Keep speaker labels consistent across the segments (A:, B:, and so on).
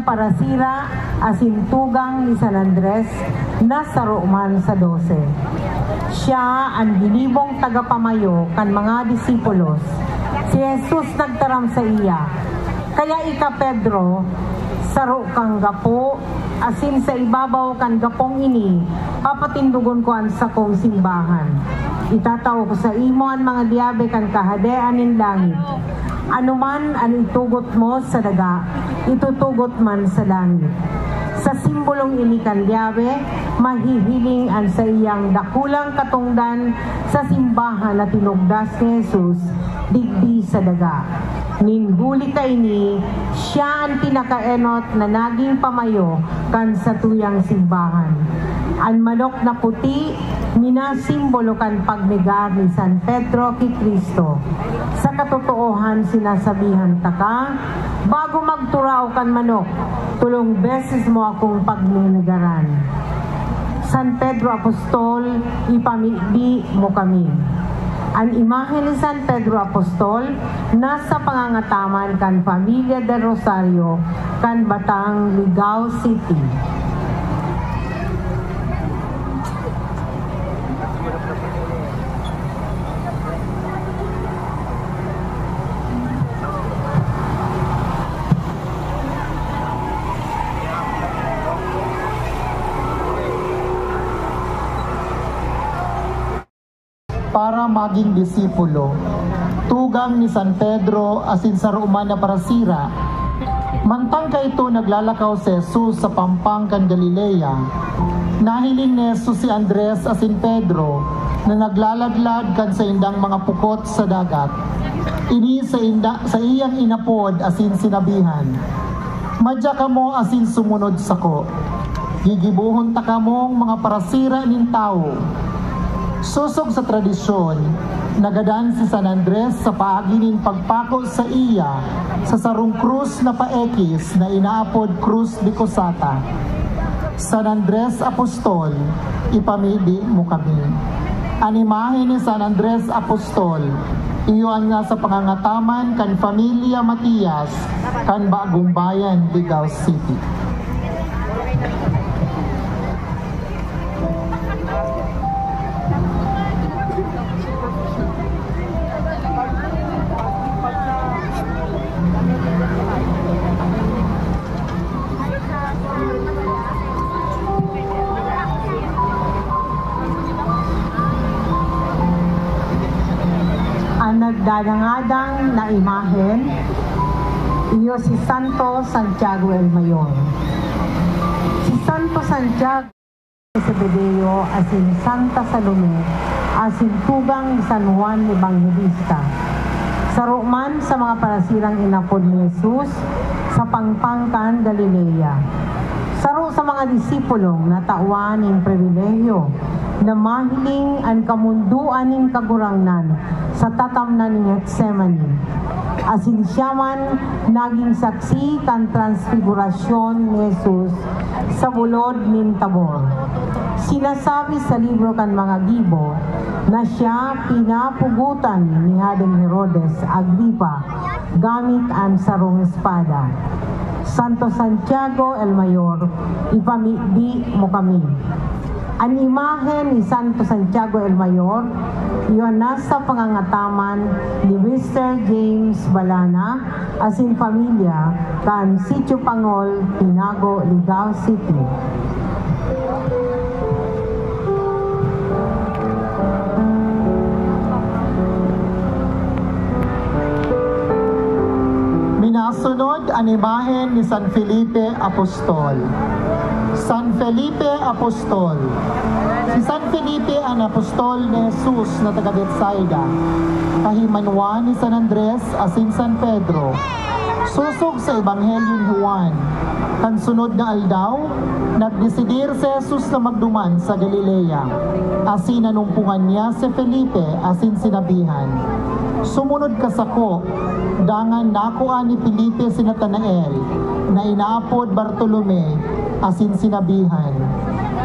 A: Parasira asintugang ni San Andres na saruman sa 12. Siya ang ginibong tagapamayo kan mga disipulos. Si Jesus nagtaram sa iya, kaya ika Pedro, saro kang gapo, asin sa ibabaw kan gapong ini, papatindugon ko ang sakong simbahan. Itatao ko sa imo ang mga diabe kan kahadean in langit. Anuman ang itugot mo sa daga, itutugot man sa langit. Sa simbolong ini kan diabe, mahihiling ang sa iyang dakulang katungdan sa simbahan na tinugdas ni Jesus, digdi sa daga. Ninhuli ka ini, siya ang pinakaenot na naging pamayo kan sa tuyang simbahan. Ang manok na puti, minasimbolo kan pagnegar ni San Pedro kay Kristo. Sa katotoohan sinasabihan taka, bago magturaw kan manok, tulong beses mo akong pagnegaran. San Pedro Apostol, ipamigbi mo kami. Ang imahe ni San Pedro Apostol nasa pangangataman kan Familia del Rosario kan Batang, Ligao City.
B: Para maging disipulo, tugang ni San Pedro asin sa ruman na parasira, mantang ka ito naglalakaw si Jesus sa pampangkan Galilea, nahiling ni Jesus si Andres asin Pedro na naglalaglag kan sa indang mga pukot sa dagat. Ini sa iyang inapod asin sinabihan, madya ka mo asin sumunod sako, gigibuhon ta kamong mga parasira nin tao. Susog sa tradisyon, nagadan si San Andres sa paaginin pagpako sa iya sa sarong krus na paekis na inaapod Cruz de Cosata. San Andres Apostol, ipamidi mo kami. Animahe ni San Andres Apostol, iyon nga sa pangangataman kan Familia Matias kan Bagong Bayan, Ligao City.
A: Nagdadangadang na imahen, iyo si Santo Santiago el Mayor. Si Santo Santiago Zebedeo asin Santa Salome asin tugang ni San Juan Evangelista. Saro man sa mga parasirang inapod ni Jesus sa Pangpangkan, Galilea. Saro sa mga disipulong natawan ng pribilehyo na mahiling ang kamunduan ng kagurangnan sa tatamnan ni Getsemani. Asin siya man naging saksi kan transfigurasyon ni Jesus sa bulod nin Tabor. Sinasabi sa libro kan mga gibo na siya pinapugutan ni Hadeng Herodes Agripa gamit ang sarong espada. Santo Santiago el Mayor, ipamigdi mo kami. Ang imahe ni Santo Santiago el Mayor, iyon nasa pangangataman ni Mr. James Balana asin pamilya kan Sitio Pangol, Tinago, Ligao City.
B: Minasunod ang imahen ni San Felipe Apostol. San Felipe Apostol. Si San Felipe ang apostol ni Jesus na taga Betsaida, kahimanwan ni San Andres asin San Pedro. Susog sa Ebanghelyo ni Juan, kan sunod na aldaw, nagdesidir si Jesus na magduman sa Galilea. Asin nanumpungan niya si Felipe asin sinabihan, sumunod ka sako, dangan nakuha ni Felipe si Natanael, na inaapod Bartolome, asin sinabihan,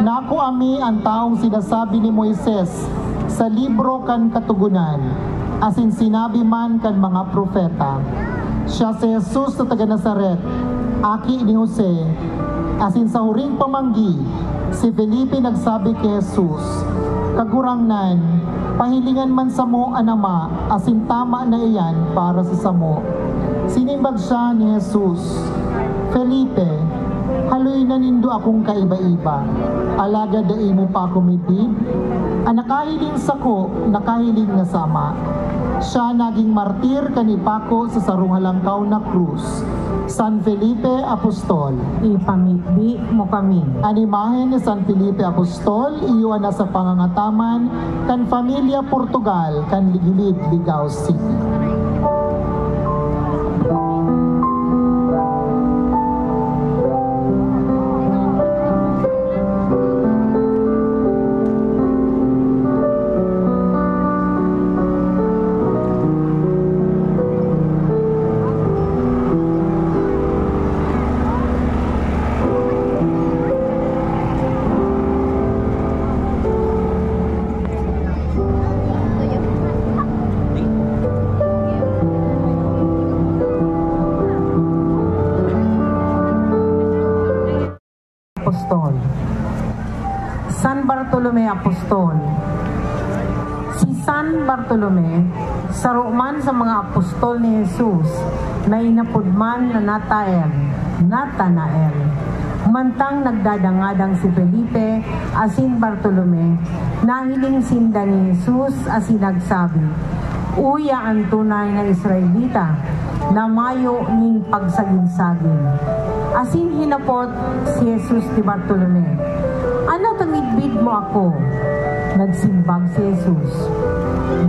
B: naku ami ang taong sinasabi ni Moises sa libro kan katugunan, asin sinabi man kan mga propeta. Siya si Jesus na taga Nazaret, aki ni Jose, asin sa huring pamanggi, si Felipe nagsabi kay Jesus, kagurangnan, pahilingan man sa mo anama, asin tama na iyan para sa samo. Sinimbag siya ni Jesus, Felipe, haloy na nindo akong kaiba-iba, alaga dai mo pa kumitid, anakahiling sako, nakahiling nga sama. Siya naging martir kanipako sa sarong halangkaw na krus. San Felipe Apostol,
A: ipamigdi mo kami.
B: Ang imahe ni San Felipe Apostol, iyon na sa pangangataman kan Familia Portugal, kan Ligilid, Ligao City.
A: Apostol. San Bartolome Apostol. Si San Bartolome, saruman sa mga apostol ni Jesus na inapudman na Natanael. Mantang nagdadangadang si Felipe asin Bartolome, nahiling sinda ni Jesus asin nagsabi, uya ang tunay na Israelita na mayo ning pagsaging-saging. Asin hinapot si Jesus ni Bartolome, ano tamidbid mo ako? Nagsimbag si Jesus,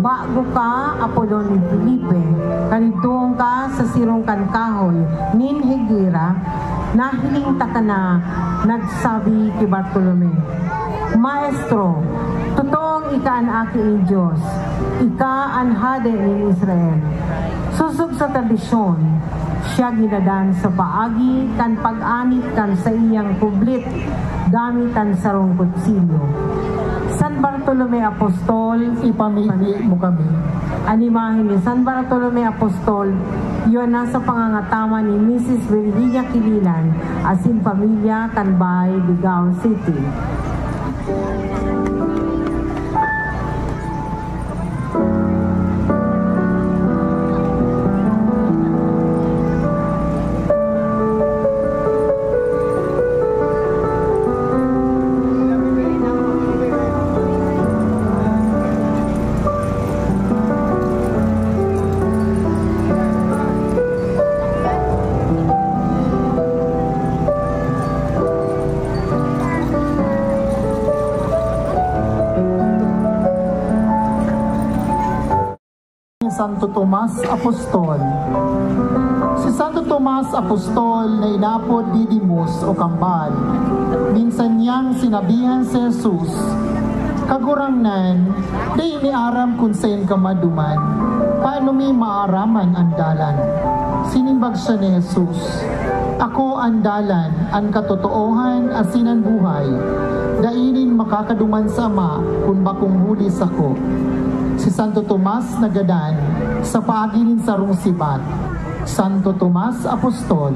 A: bago ka apodon ni Felipe, kanitong ka sa sirong kankahoy nin Higuera, nahiling ta ka na, nagsabi kay Bartolome, Maestro, totoong ika ang aking Diyos, ika ang hade ni Israel. Susog sa tradisyon, siya ginadan sa paagi kan pag-anit kan sa iyang kublit gamitan sa sarong kutsilyo. San Bartolome Apostol,
B: ipamigdi mo kami.
A: Animahin ni San Bartolome Apostol, yun nasa pangangataman ni Mrs. Virginia Kililan asin pamilya Kanbay, Ligao City.
B: Santo Tomas Apostol. Si Santo Tomas Apostol na inapod Didymus o Kambal, minsan niyang sinabihan si Jesus, "Kagurangnan, di iniaram kung sayin ka maduman, paano mi maaraman ang dalan?" Sinimbag siya ni Jesus, "Ako ang dalan, ang katotoohan, asinan buhay. Dainin makakaduman sa Ama kung bakong hulis ako." Si Santo Tomas nagadan sa paaginin sarong sibat. Santo Tomas Apostol,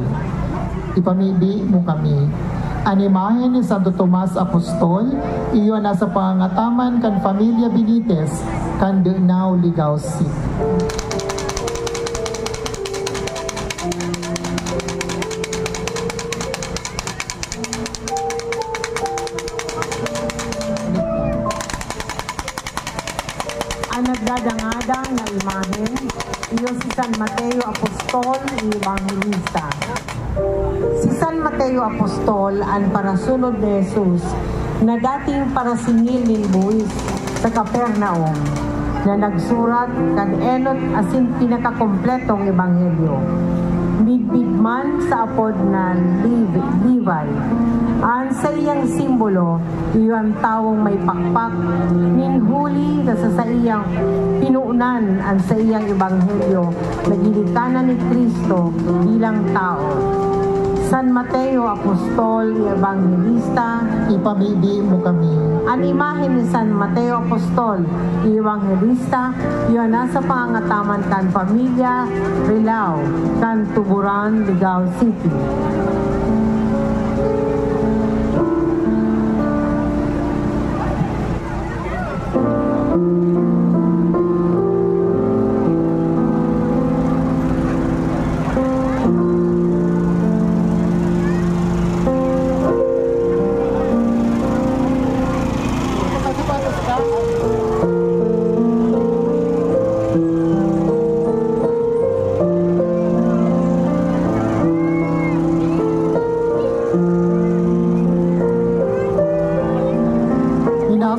B: ipamidi mo kami. Ang imahe ni Santo Tomas Apostol, iyo nasa pangataman kan Familia Benitez, kan Denao, Ligao City.
A: Ang nagdadangadang na imahen, iyo si San Mateo Apostol, Evangelista. Si San Mateo Apostol ang parasunod ni Jesus na dating parasingil ni buwis sa Capernaum na nagsurat kan enot asin pinakakompletong ebanghelyo. Midbid man sa apod na Levi. Ang sa iyang simbolo, iyo ang tawong may pakpak, ninhuli na sa iyang pinuunan ang sa iyang ebanghelyo na ginikanan ni Kristo bilang tao. San Mateo Apostol, Evangelista,
B: ipamidi mo kami.
A: Ang imahe ni San Mateo Apostol, Evangelista, yun nasa pangataman kan Pamilya Rilao, kan Tuburan, Ligao City.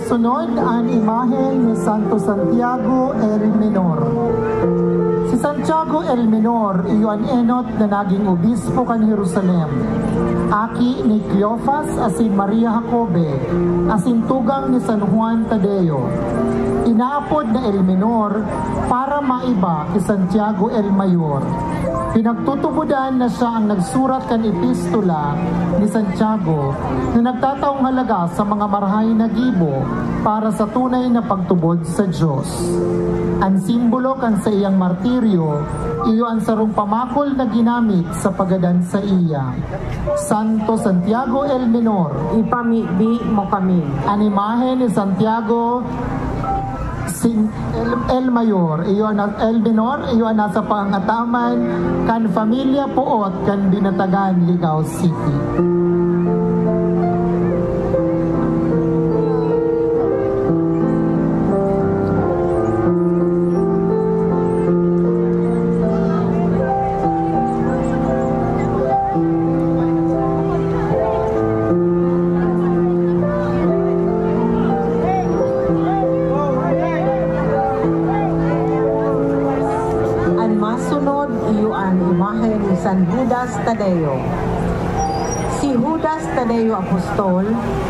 B: Sunod ang imahe ni Santo Santiago el Menor. Si Santiago el Menor, iyon enot na naging obispo kan Jerusalem. Aki ni Cleofas asin Maria Jacobe, asin tugang ni San Juan Tadeo. Inaapod na el Menor para maiba kay Santiago el Mayor. Pinagtutubudan na siya ang nagsurat kan epistola ni Santiago na nagtataong halaga sa mga marahay na gibo para sa tunay na pagtubod sa Diyos. Ang simbolo kan sa iyang martiryo, iyo ang sarong pamakol na ginamit sa pagadan sa iya. Santo Santiago el Menor,
A: ipamidi mo kami.
B: Ang imahe ni Santiago El Mayor, El Menor, iyo nasa pangataman kan Familia Puot kan Binatagan, Ligao City.
A: San Judas Tadeo. Si Judas Tadeo Apostol,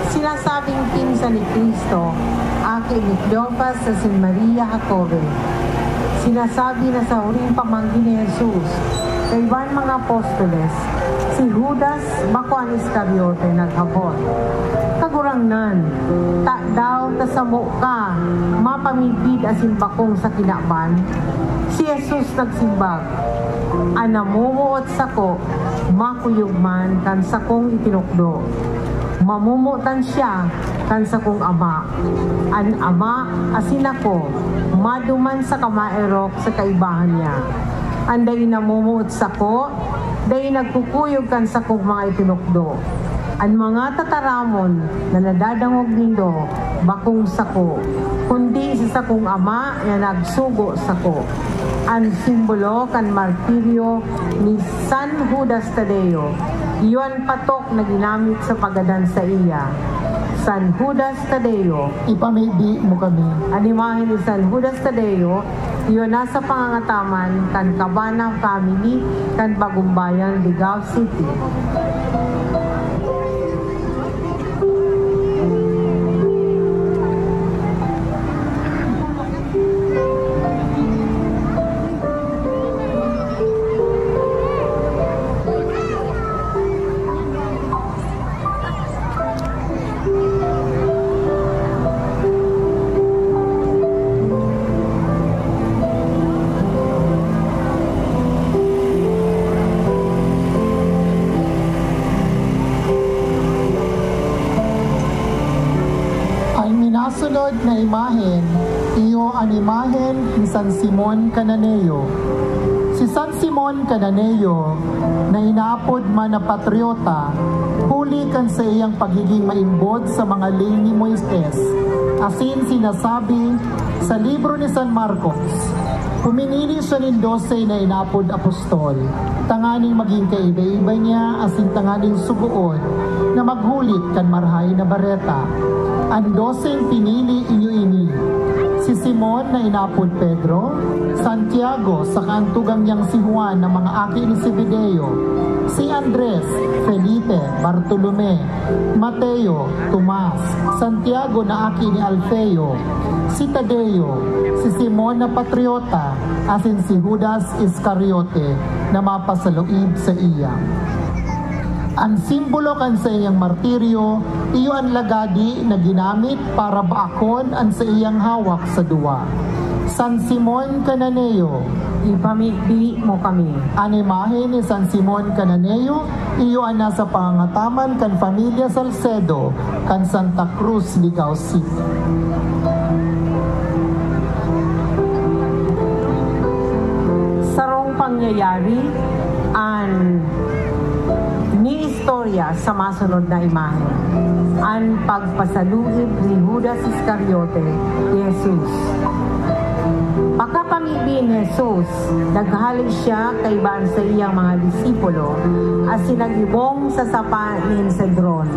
A: sinasabing pinsan ni Kristo, aki ni Cleofas sa San Maria Jacobe. Sinasabi na sa huling pamangkin ni Jesus, kay iban mga apostoles, si Judas bako ang Iscariote naghapon. Kagurangnan, ta daw tasamo ka, mapamibid asin bakong sa kinaban. Si Jesus nagsimbag, anamumuot sako, makuyugman kan sakong itinukdo. Mamumutan siya kan sakong ama. An ama asin ako, maduman sa kamaerok sa kaibahan niya. Anday namumuot sako, day nagkukuyog kan sakong mga itinukdo. An mga tataramon na nadadangog nindo, bakong sako, kundi sa sakong ama na nagsugo sako. Ang simbolo kan martiryo ni San Judas Tadeo, iyon patok na ginamit sa pagadan sa iya. San Judas Tadeo,
B: ipamidi mo kami.
A: Ang imahe ni San Judas Tadeo, Iyon na sa pangangataman kan Cabana family kan Bagumbayan, Ligao City.
B: Sunod na imahen, iyo ang imahen ni San Simon Cananeo. Si San Simon Cananeo, na inaapod man na patriota, huli kan sa iyang pagiging maimbod sa mga ley ni Moises, asin sinasabi sa libro ni San Marcos. Puminili siya ng 12 na inapod apostol, tanganing maging kaiba-iba niya, asin tanganing suguon na maghulit kan marhay na bareta. Ang 12 pinili inyo ini, si Simon na inapod Pedro, Santiago sa kaantugang niyang si Juan na mga aki ni Zebedeo, si Andres, Felipe, Bartolome, Mateo, Tomas, Santiago na aki ni Alfeo, si Tadeo, si Simon na patriota, asin si Judas Iscariote na mapasaluib sa iya. Ang simbolo kan sa iyang martiryo, iyo ang lagadi na ginamit para baakon ang sa iyang hawak sa duwa. San Simon Cananeo,
A: ipamigbi mo kami.
B: Ang imahe ni San Simon Cananeo, iyo ang nasa pangataman kan Familia Salcedo, kan Santa Cruz, Ligao City.
A: Sarong pangyayari, ang istorya sa masunod na imahe. Ang pagpasaluib ni Judas Iscariote ni Jesus. Pagkapamibi ni Jesus, naghalik siya kay baan sa iyang mga disipulo at sinagibong sa sapa ni Cedron.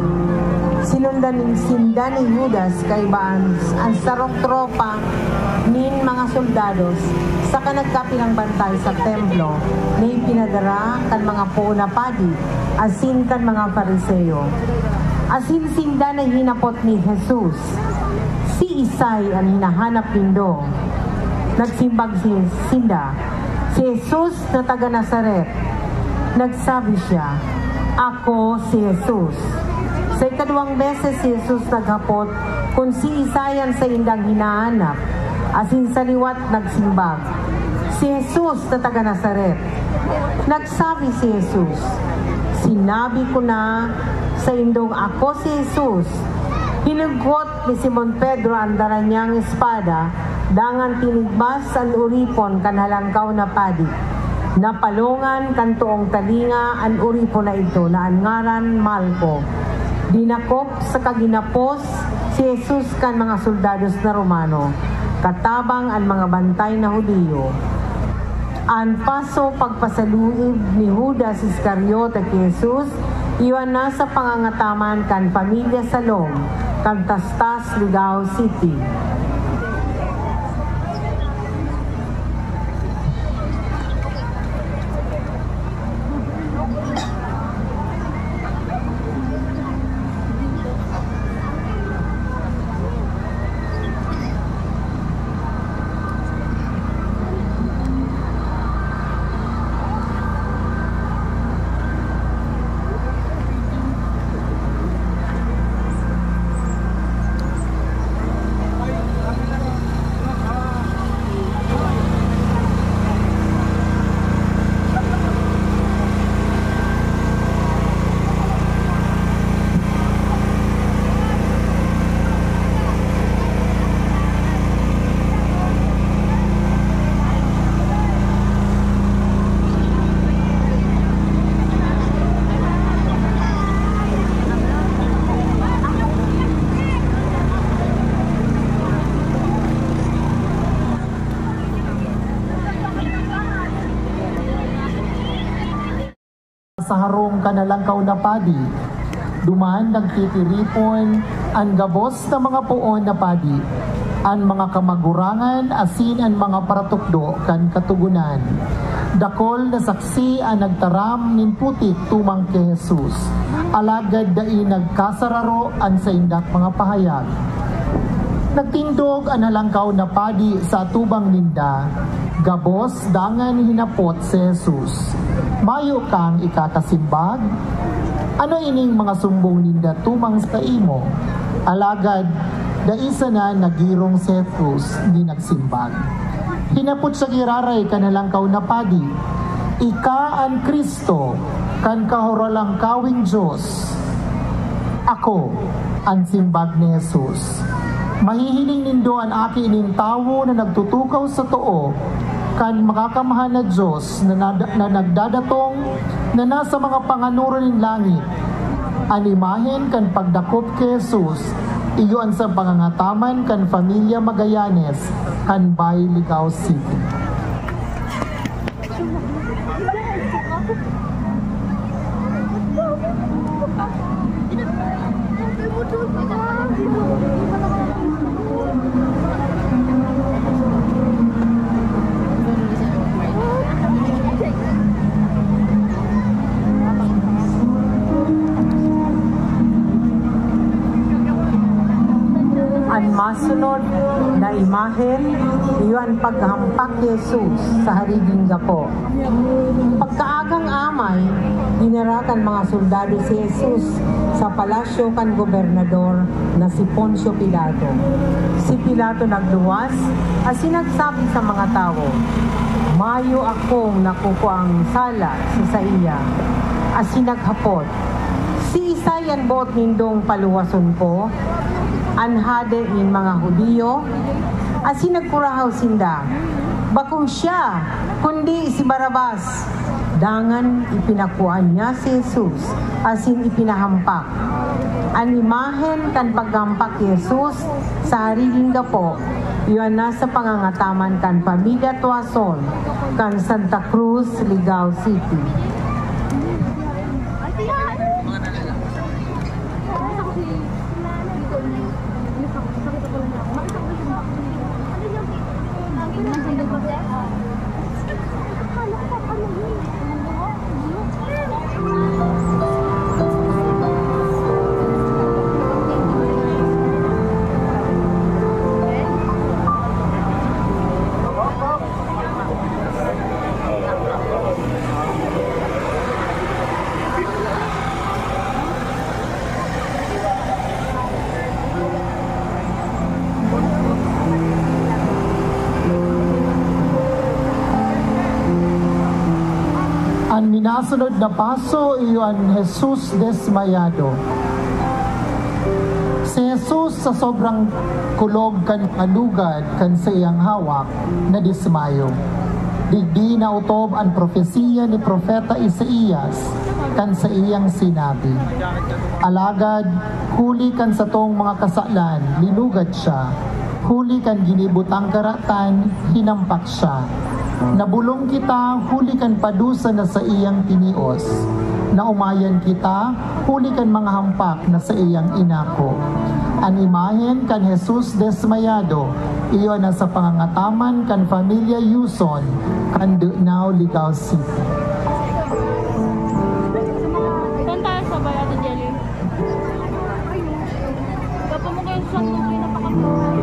A: Sinundan ni Judas kay baan ang sarong tropa nin mga soldados sa kanagkapilang bantay sa templo na ipinadara kan mga puna padi asin kan mga Fariseo. Asin sinda na hinapot ni Jesus, si Isay ang hinahanap nindo. Nagsimbag si sinda, si Jesus na taga Nazaret. Nagsabi siya, ako si Jesus. Sa ikaduwang beses si Jesus naghapot kung si Isayan sa indang hinahanap, asin sa liwat nagsimbag, si Jesus na taga Nazaret. Nagsabi si Jesus, sinabi ko na sa indong ako si Jesus. Hinugot ni Simon Pedro ang dara niyang espada, dangan tinigbas ang uripon kan halangkaw na padi. Napalungan kan tuong talinga ang uripon na ito na ang ngaran Malco. Dinakop sa kaginapos si Jesus kan mga soldados na Romano, katabang ang mga bantay na Hudiyo. Ang paso pagpasaluib ni Judas Iscariote kay Jesus, iwan na sa pangangataman kan Pamilya Salom, kan Tastas, Ligao City.
B: Sa harong kanalangkaw na padi, dumaan nagtitiripon ang gabos na mga puon na padi. an mga kamagurangan asin an mga paratukdo kan katugunan. Dakol na saksi ang nagtaram nin putik tumang kay Jesus. Alagad dai nagkasararo an sa indak mga pahayag. Nagtindog ang halangkaw na padi sa tubang ninda. Gabos dangan hinapot si Jesus. Mayo kang ikakasimbag? Ano ining mga sumbong ninda tumang sa imo? Alagad da isa na nagirong si Jesus ni nagsimbag. Hinapot sa giraray kanalangkaw na padi. Ika ang Kristo kan kahoralangkawing Diyos. Ako ang simbag ni Jesus. Mahihiling nindo ang aki ining tawo na nagtutukaw sa too kan makakamahan na Diyos na nagdadatong na nasa mga panganuro ng langit. Animahin kan pagdakop kay Jesus, iyo ang sa pangangataman kan Pamilya Magallanes, kan Bay Ligao City.
A: Masunod na imahen, iyon paghampak ni Jesus sa hariging gapo. Pagkaagang amay, dinarakan mga soldado si Jesus sa palasyo kan gobernador na si Poncio Pilato. Si Pilato nagluwas at sinagsabi sa mga tao, mayo akong nakukuang sala sa iya. At sinaghapot, si Isayan bot nindong paluwason ko, anhade in mga Hudiyo, at sinagpurahaw sinda, bakong siya, kundi si Barabas. Dangan ipinakuan niya si Jesus, asin ipinahampak. Ang imahen kan paghampak ni Jesus sa hariging gapo, iyon nasa pangangataman kan Pamilya Tuason, kan Santa Cruz, Ligao City.
B: Ang minasunod na paso iyon Jesus desmayado. Si Jesus sa sobrang kulog kan alugad kan sa iyang hawak na dismayo. Digdi na utob ang propesiya ni Propeta Isaías kan sa iyang sinabi. Alagad, huli kan sa tong mga kasalan, linugad siya. Huli kan ginibutang karatan, hinampak siya. Nabulong kita, huli kan padusa na sa iyang tinios. Naumayan kita, huli kan mga hampak na sa iyang inako. Ang imahen kan Jesus desmayado, iyon na sa pangangataman kan Pamilya Yuson, kan Now Ligao City.
C: Saan tayo sa Bayado Jelly? Kapag mo kayo sa tubig na pakapagay.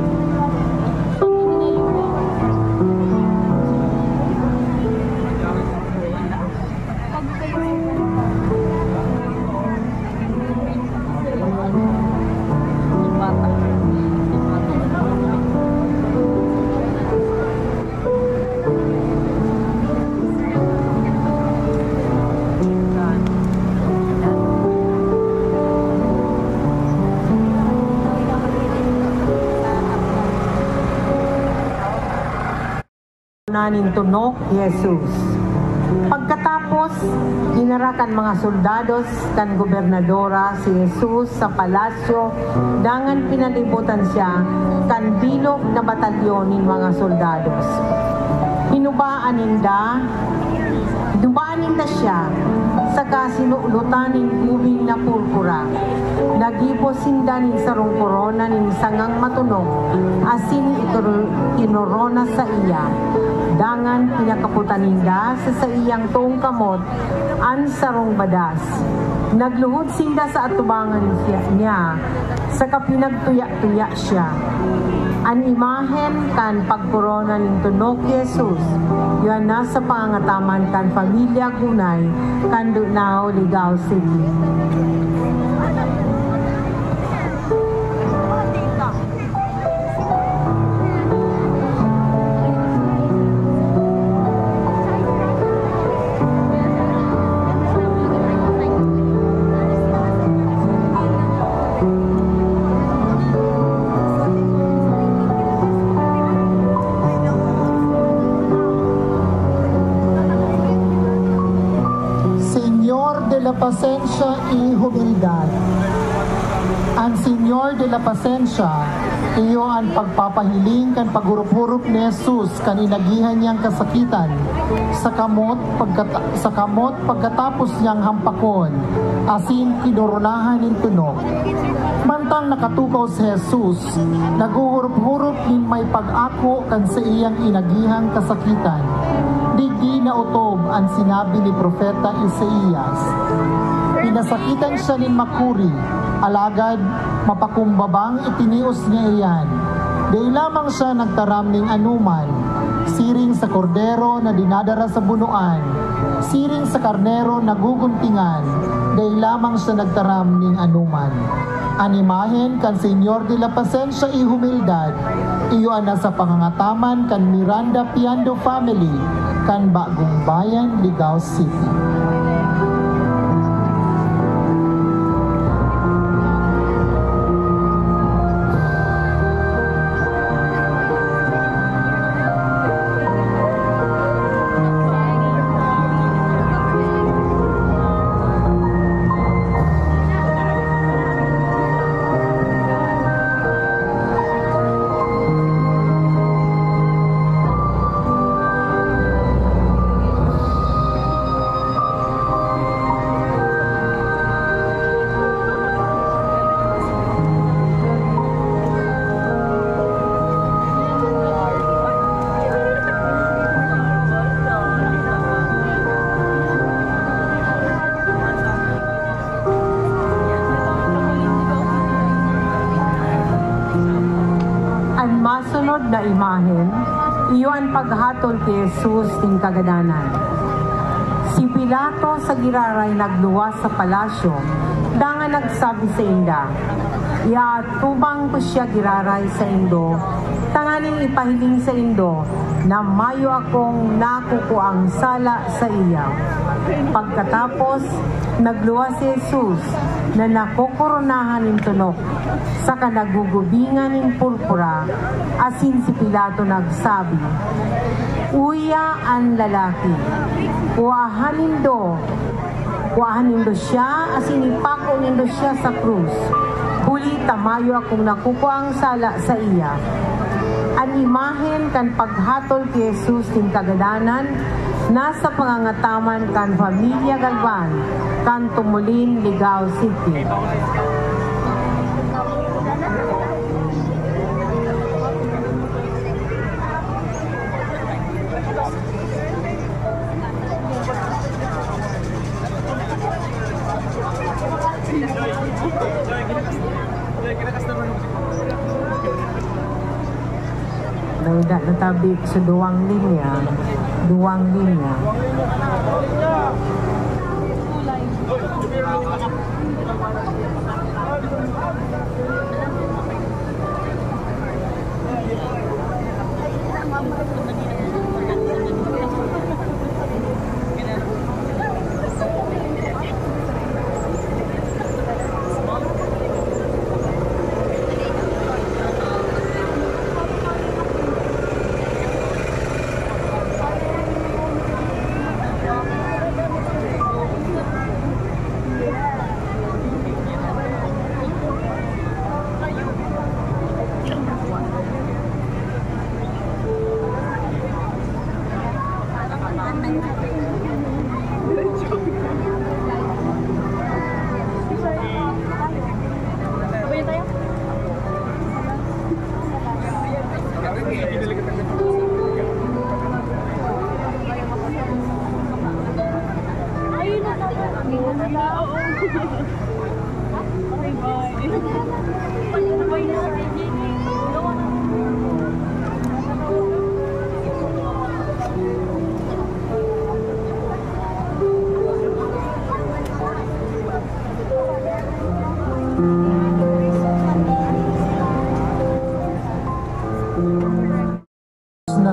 A: Nanin tunok Jesus. Pagkatapos, dinarakan mga soldados kan gobernadora si Jesus sa palasyo, dangan pinalibutan siya kan bilog na batalyon ng mga soldados. Hinubaan ninda Dumanin na siya sa kasinulutan ng ubing na pulpura. Nagiposinda ni sarong korona ni sangang matunog, asin inorona sa iya. Dangan pinakaputaninda sa iyang tuong kamot, an sarong badas. Nagluhod sinda sa atubangan niya, sa kapinagtuya-tuya siya. An imahen kan pagkorona ng tunok ni Jesus, yun nasa pangataman kan pamilya Gunay, kan Dunao, Ligao City.
B: La Pasensya y Humildad. Ang Senyor de la Pasensya, iyo ang pagpapahiling kan paghurup-hurup ni Jesus kaninagihan niyang kasakitan sa kamot pagkatapos niyang hampakon, asin kinoronahan ng tunok. Mantang nakatukaw si Jesus, naghuhurup-hurup nin may pag-ako kan sa iyang inagihang kasakitan. Digdi na utob ang sinabi ni Propeta Isaías. Pinasakitan siya ni Makuri, alagad mapakumbabang itinios niya iyan. Di lamang siya nagtaram ning anuman, siring sa kordero na dinadara sa bunuan, siring sa karnero na guguntingan, di lamang siya nagtaram ning anuman. Animahen kan Senyor de la Pasensya y Humildad, iyo ana sa pangangataman kan Miranda Piando family, kan Bagong Bayan, Ligao City.
A: Masunod na imahen, iyo ang paghatol kay Jesus ting kagadanan. Si Pilato sa giraray nagluwas sa palasyo, dangan nagsabi sa inda, iatubang ko siya giraray sa indo, tanganing ipahiling sa indo, na mayo akong nakukuang sala sa iya. Pagkatapos, nagluwas si Jesus na nakokoronahan ng tunok sa kanagugubingan ng purpura, asin si Pilato nagsabi, uya ang lalaki, kuahanin do siya, asin ipako nindo siya sa krus. Huli tamayo akong nakukuang sala sa iya. Ang imahen kan paghatol kay Jesus ting kagadanan, nasa pangangataman kan Pamilya Galvan, kan Tumulin, Ligao City. Nauda natabi sa duwang linya.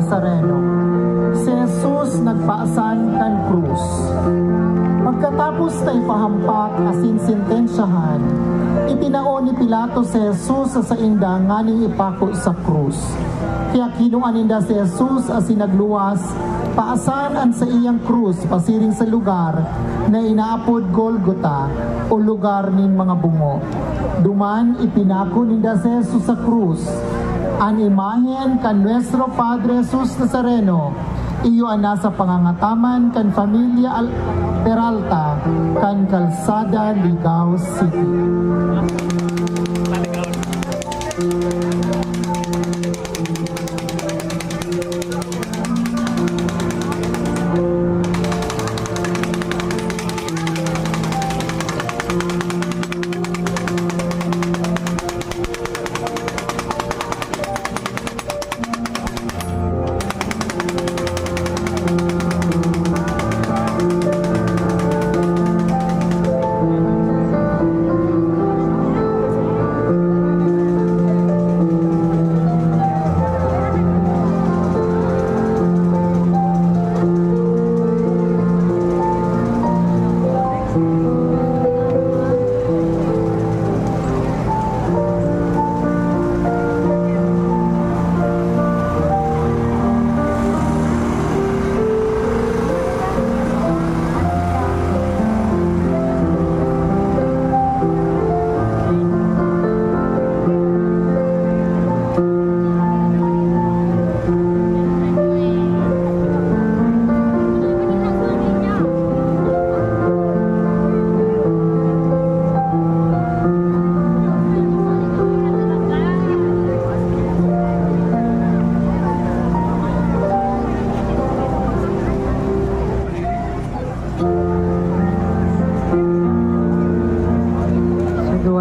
B: Nazareno. Si Jesus nagpaasan kan krus. Pagkatapos na ipahampak asin sintensyahan, ipinao ni Pilato si Jesus sa sainda nganing ipako sa krus. Kaya kinuan ninda si Jesus asin nagluwas, paasan an sa iyang krus pasiring sa lugar na inaapod Golgota o lugar nin mga bungo. Duman ipinako ninda si Jesus sa krus. An imahen kan Nuestro Padre Jesus Nazareno, iyo ang nasa pangangataman kan Familia Peralta kan Kalsada, Ligao City.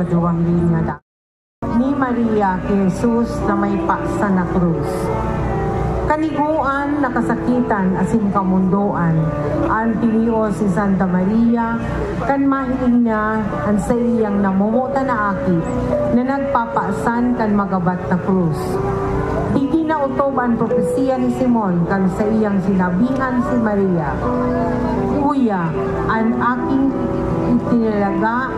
A: Duwang linya ni Maria kay Jesus na may paksa na krus. Kaniguan nakasakitan asin kamundoan ang tinios si Santa Maria kan mahiling niya ang sa iyang namumuta na akit na nagpapaasan kan magabat na krus. Hindi na utob ang propesiya ni Simon kan sa iyang sinabihan si Maria, "Kuya, ang aking itinalaga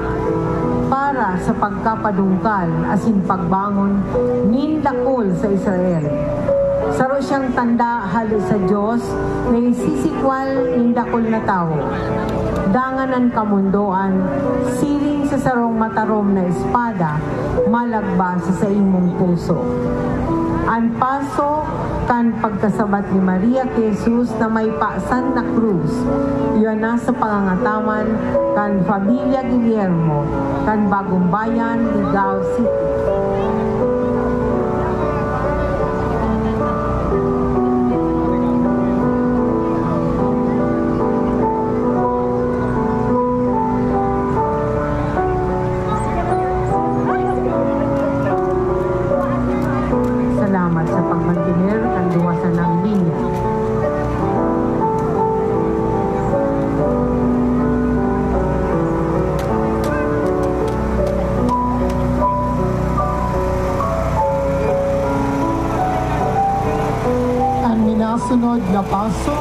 A: para sa pagkapadungkal asin pagbangon nindakol sa Israel. Saro siyang tanda hali sa Diyos na isisikwal nindakol na tao. Danganan kamundoan, siring sa sarong matarom na espada, malagba sa imong puso." Ang paso kan pagkasabat ni Maria kay Jesus na may paasan na krus, iyon na sa pangangataman kan Familia Guillermo kan Bagong Bayan, Ligao City. Salamat sa pagmantinir kan luwasan ng linya.
B: Ang minasunod na paso,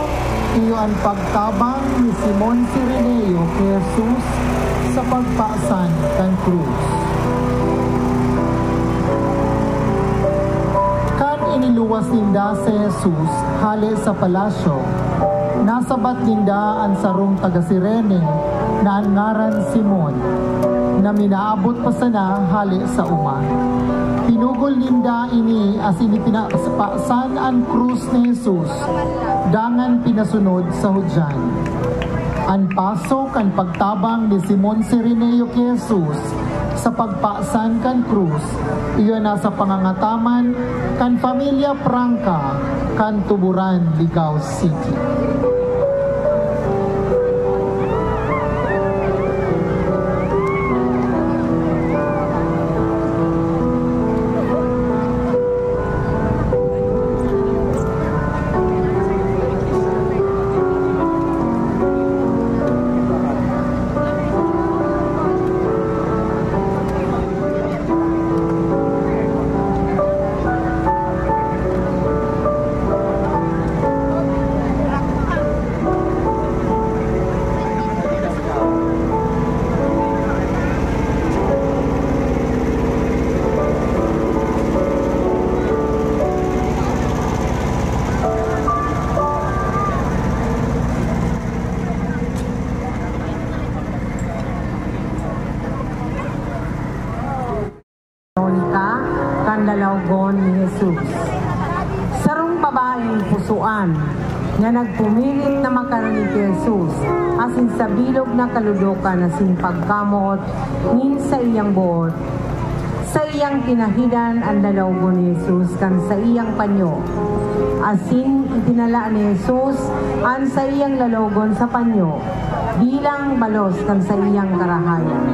B: iyo ang pagtabang ni Simon Cireneo kay Jesus sa pagpaasan kan krus. Iniluwas ninda si Jesus hali sa palasyo. Nasabat ninda ang sarong taga-Sirene na ang ngaran Simon, na minaabot pa sana hali sa uma. Pinugol ninda ini as inipinapaasan ang krus ni Jesus, dangan pinasunod sa hudyan. Ang paso kan pagtabang ni Simon Cireneo kay Jesus sa pagpaasan kan krus, iyon na sa pangangataman kan Familia Prangka kan Tuburan, Ligao City.
A: Jesus. Sarong babaeng pusuan nga nagpumilit na makarani kay Jesus asin sa bilog na kaludokan asin pagkamot nin sa iyang buot. Sa iyang kinahidan ang dalawgo ni Jesus kan sa iyang panyo. Asin itinala ni Jesus an sa iyang lalogon sa panyo bilang balos kan sa iyang karahayan.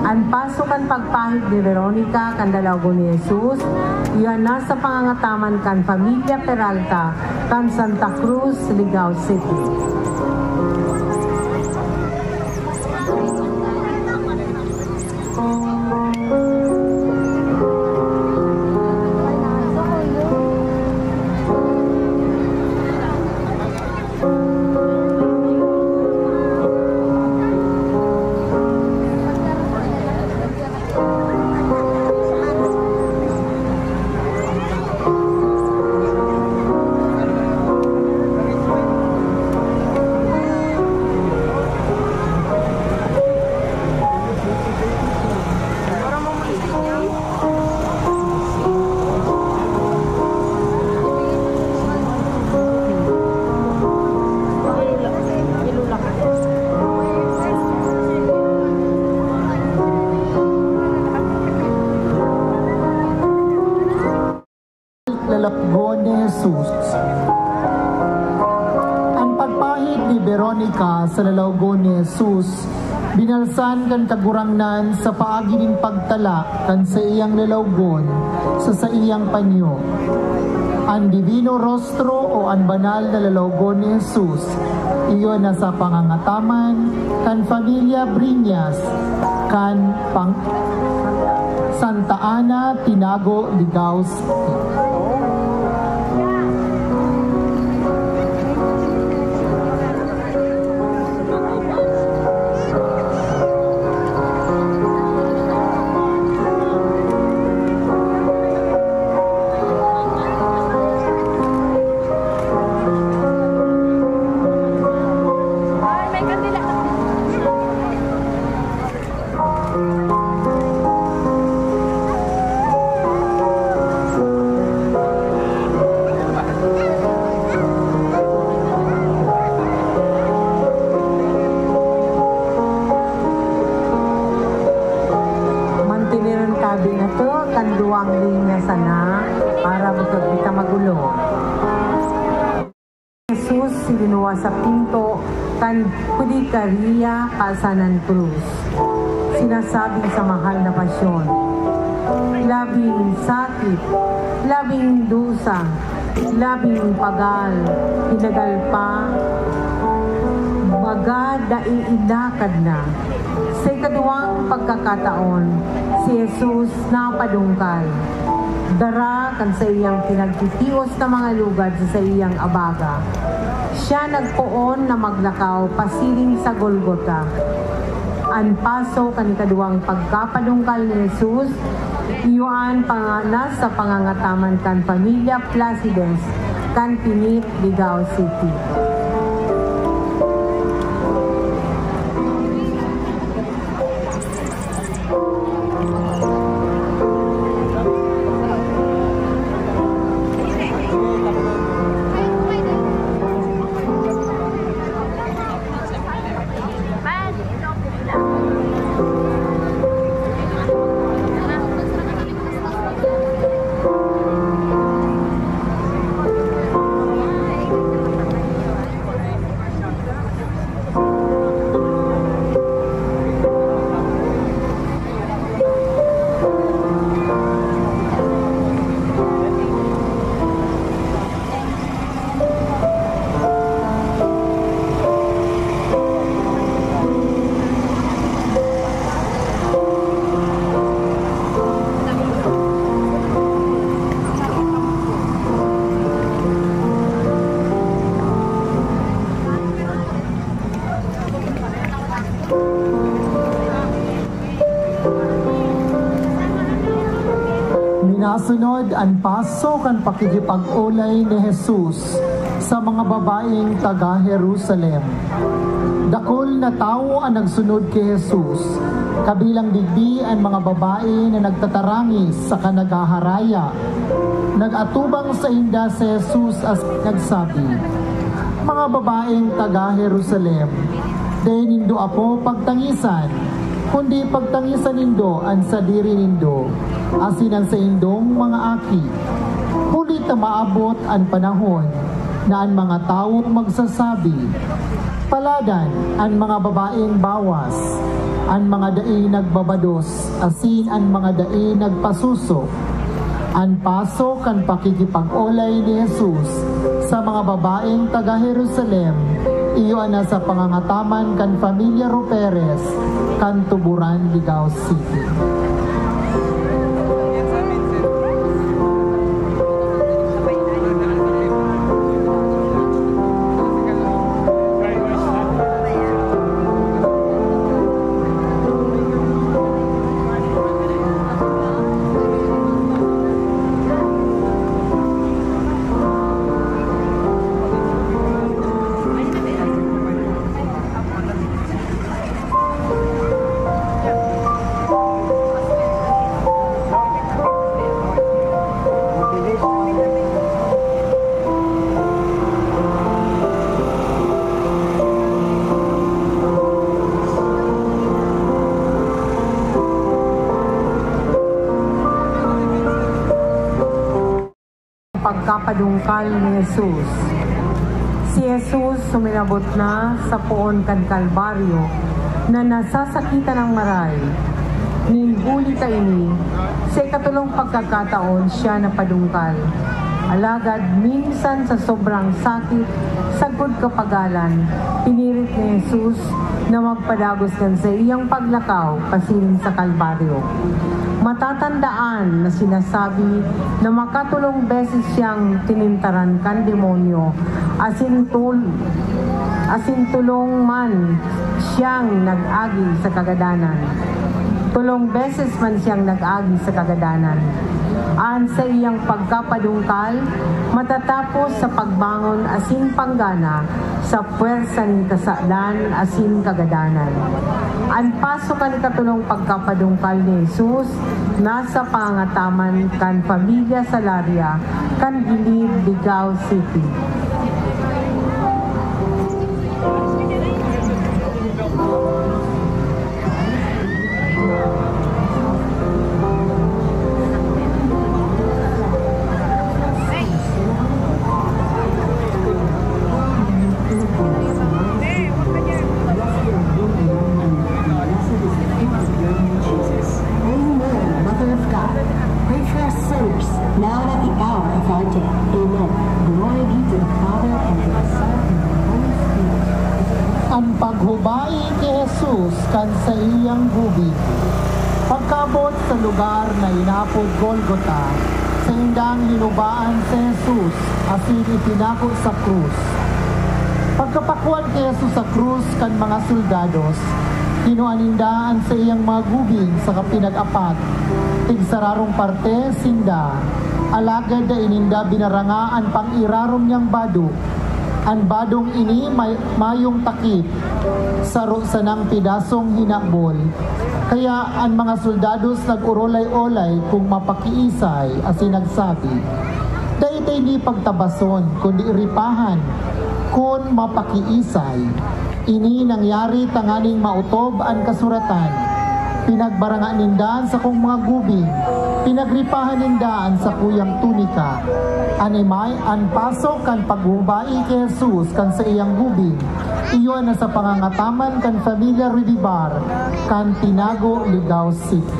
A: Ang pasukan pagpahid ni Veronica kan dalawgo ni Jesus, iyan nasa pangangataman kan Pamilya Peralta kan Santa Cruz, Ligao City.
B: Lalapgo ni Jesus. Ang pagpahid ni Veronica sa lalawgo ni Jesus, binalsan kan kagurangnan sa paagi ning pagtala kan sa iyang lalawgon sa iyang panyo. Ang divino rostro o ang banal na lalawgo ni Jesus, iyon na sa pangangataman kan Familia Briñas kan Santa Ana, Tinago, Ligao City.
A: Sinuwa sa pinto kan Pudikaria, Pasanan Cruz. Sinasabing sa mahal na pasyon, labing sakit, labing dusa, labing pagal, hinagal pa, baga daiilakad na. Sa ikaduwang pagkakataon, si Jesus napadungkal. Dara kan sa iyang pinagtitios na mga lugad sa iyang abaga. Siya nagpoon na maglakaw pasiling sa Golgota. Ang paso kanikaduwang pagkapadungkal ni Jesus, iyon panganas sa pangangataman kan Pamilya Placides, kan Pinit, Ligao City.
B: Minasunod ang paso kan pakikipag-ulay ni Jesus sa mga babaeng taga Jerusalem. Dakol na tao ang nagsunod kay Jesus, Kabilang digdi ang mga babae na nagtatarangis sa kanagaharaya. Nag-atubang sa inda si Jesus at nagsabi, mga babaeng taga-Jerusalem, dahil nindo apo pagtangisan, kundi pagtangisan nindo ang sadiri nindo, asin ang sa indong mga aki. Huli ta maabot ang panahon na ang mga tao magsasabi, paladan ang mga babaeng bawas, ang mga dai nagbabados, asin ang mga dai nagpasuso. Ang pasok ang pakikipag-olay ni Jesus sa mga babaeng taga-Jerusalem, iyo na sa pangangataman kan Pamilya Ruperes, kan Tuburan, Ligao City.
A: Pagkapadungkal ni Jesus. Si Jesus suminabot na sa puon kan Kalbaryo na nasasakitan ng maray. Ninghuli ka ini, sa ikatulong pagkakataon siya napadungkal. Alagad minsan sa sobrang sakit, sagod kapagalan, pinirit ni Jesus na magpadagos kan sa iyang paglakaw pasilin sa Kalbaryo. Matatandaan na sinasabi na makatulong beses siyang tinintaran kan demonyo, asin tulong man siyang nag-agi sa kagadanan. Tulong beses man siyang nag-agi sa kagadanan. An sa iyang pagkapadungkal, matatapos sa pagbangon asin panggana sa puwersa ng kasalan asin kagadanan. Ang pasok kan katulong pagkapadungkal ni Jesus nasa pangataman kan Pamilya Salaria kan Gilid, Ligao City.
B: Paghubay ni Jesus kan sa iyang gubig. Pagkabot sa lugar na inapod Golgota, sa indang hinubaan si Jesus asin ipinako sa krus. Pagkapakuan kay Jesus sa krus kan mga soldados, kinuanindaan sa iyang mga gubing sa kapinag-apat, tigsararong parte sinda, alagad da ininda binarangaan pang irarom niyang bado. Ang badong ini mayong takip, saro sa nang pidasong hinakbol. Kaya ang mga soldados nag-urolay-olay kung mapakiisay asin nagsabi, daytay ni pagtabason kundi iripahan kung mapakiisay. Ini nangyari tanganing mautob ang kasuratan. Pinagbarangan nindaan sa kong mga gubing, pinagripahan nindaan sa kuyang tunika. Animay, ang pasok kan paghubai kay Jesus kan sa iyang gubing, iyon na sa pangangataman kan Pamilya Ridibar, kan Tinago, Ligao City.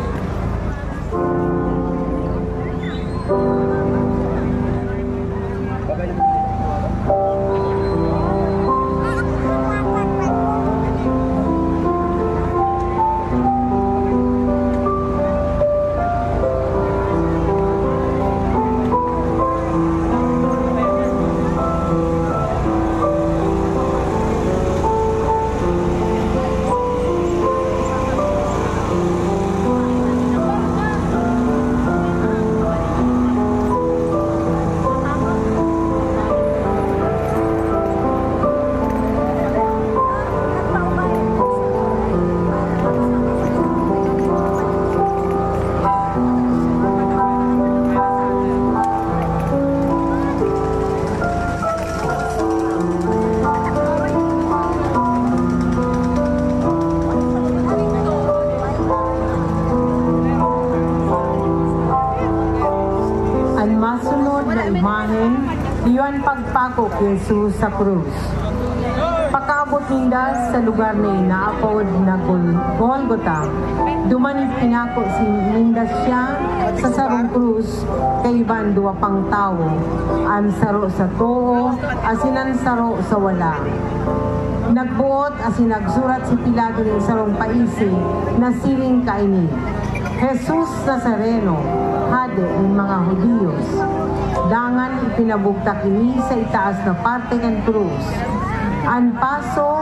A: imahen, iyon pagpako kay Jesus sa krus. Pagkaabot ninda sa lugar na inaapod na Golgota, duman pinako si ninda siya sa sarong krus kay iban duwa pang tao, ang saro sa too, asinan saro sa wala. Nagbuot asin nagsurat si Pilato ng sarong paisi na siling kaini, Jesus Nazareno, hade ng mga Hudiyos. Dangan ipinabugtak ini sa itaas na parte ng krus. Ang paso,